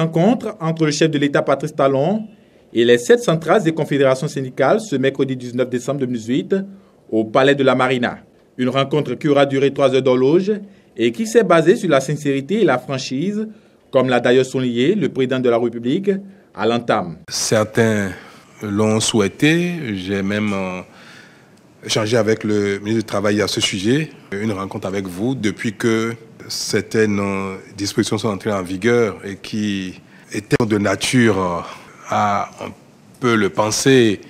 Rencontre entre le chef de l'État Patrice Talon et les 7 centrales des confédérations syndicales ce mercredi 19 décembre 2018 au Palais de la Marina. Une rencontre qui aura duré 3 heures d'horloge et qui s'est basée sur la sincérité et la franchise, comme l'a d'ailleurs souligné le président de la République à l'entame. Certains l'ont souhaité, j'ai même échangé avec le ministre du Travail à ce sujet, une rencontre avec vous depuis que certaines dispositions sont entrées en vigueur et qui étaient de nature à, on peut le penser,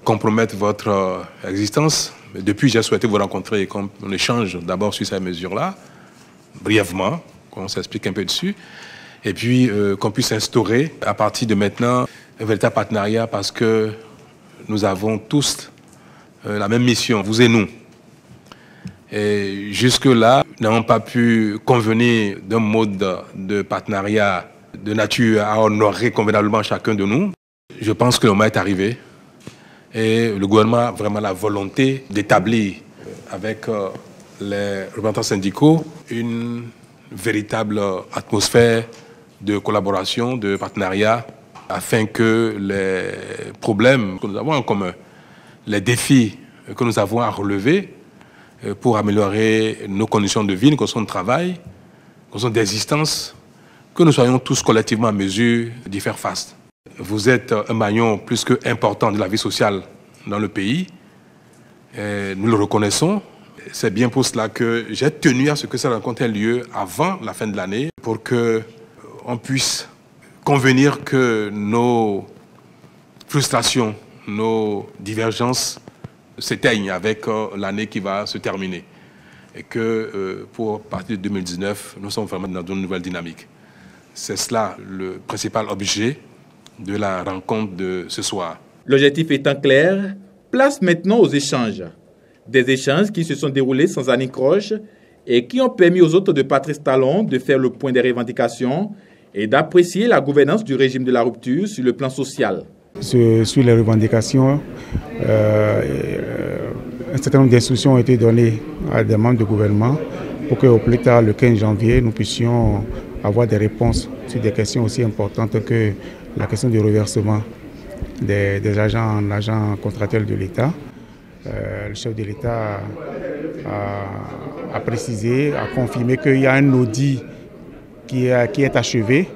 compromettre votre existence. Depuis, j'ai souhaité vous rencontrer et qu'on échange d'abord sur ces mesures-là, brièvement, qu'on s'explique un peu dessus, et puis qu'on puisse instaurer à partir de maintenant un véritable partenariat parce que nous avons tous la même mission, vous et nous. Et jusque-là, nous n'avons pas pu convenir d'un mode de partenariat de nature à honorer convenablement chacun de nous. Je pense que le moment est arrivé et le gouvernement a vraiment la volonté d'établir avec les représentants syndicaux une véritable atmosphère de collaboration, de partenariat, afin que les problèmes que nous avons en commun, les défis que nous avons à relever pour améliorer nos conditions de vie, nos conditions de travail, nos conditions d'existence, que nous soyons tous collectivement en mesure d'y faire face. Vous êtes un maillon plus qu'important de la vie sociale dans le pays. Et nous le reconnaissons. C'est bien pour cela que j'ai tenu à ce que cette rencontre ait lieu avant la fin de l'année pour qu'on puisse convenir que nos frustrations, nos divergences s'éteignent avec l'année qui va se terminer. Et que pour partir de 2019, nous sommes vraiment dans une nouvelle dynamique. C'est cela le principal objet de la rencontre de ce soir. L'objectif étant clair, place maintenant aux échanges. Des échanges qui se sont déroulés sans anicroche et qui ont permis aux autres de Patrice Talon de faire le point des revendications et d'apprécier la gouvernance du régime de la rupture sur le plan social. Sur les revendications, un certain nombre d'instructions ont été données à des membres du gouvernement pour qu'au plus tard, le 15 janvier, nous puissions avoir des réponses sur des questions aussi importantes que la question du reversement des agents en agents contractuels de l'État. Le chef de l'État a précisé, a confirmé qu'il y a un audit qui est achevé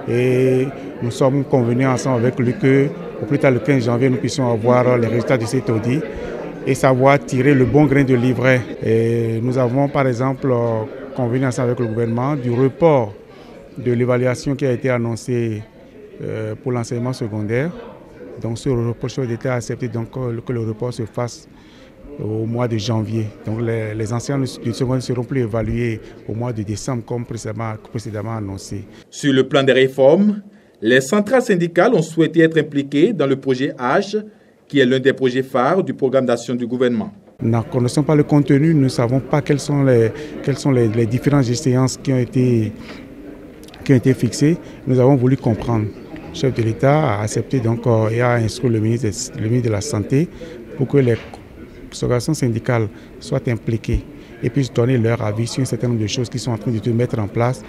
et nous sommes convenus ensemble avec lui qu'au plus tard le 15 janvier, nous puissions avoir les résultats de cet audit et savoir tirer le bon grain de livret. Et nous avons par exemple convenu ensemble avec le gouvernement du report de l'évaluation qui a été annoncée pour l'enseignement secondaire. Donc ce report, le chef d'État a accepté donc que le report se fasse au mois de janvier. Donc les enseignants du secondaire ne seront plus évalués au mois de décembre comme précédemment annoncé. Sur le plan des réformes, les centrales syndicales ont souhaité être impliquées dans le projet H, qui est l'un des projets phares du programme d'action du gouvernement. Nous ne connaissons pas le contenu, nous ne savons pas quelles sont les différentes échéances qui ont été fixées. Nous avons voulu comprendre. Le chef de l'État a accepté donc et a instruit le ministre de la Santé pour que les organisations syndicales soient impliquées et puissent donner leur avis sur un certain nombre de choses qui sont en train de se mettre en place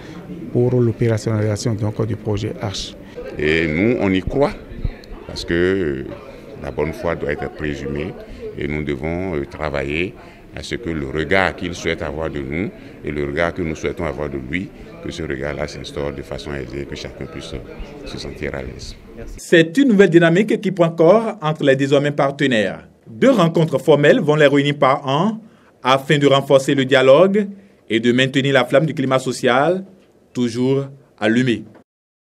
pour l'opérationnalisation du projet H. Et nous, on y croit parce que la bonne foi doit être présumée et nous devons travailler à ce que le regard qu'il souhaite avoir de nous et le regard que nous souhaitons avoir de lui, que ce regard-là s'instaure de façon aisée, que chacun puisse se sentir à l'aise. C'est une nouvelle dynamique qui prend corps entre les désormais partenaires. 2 rencontres formelles vont les réunir par an afin de renforcer le dialogue et de maintenir la flamme du climat social toujours allumée.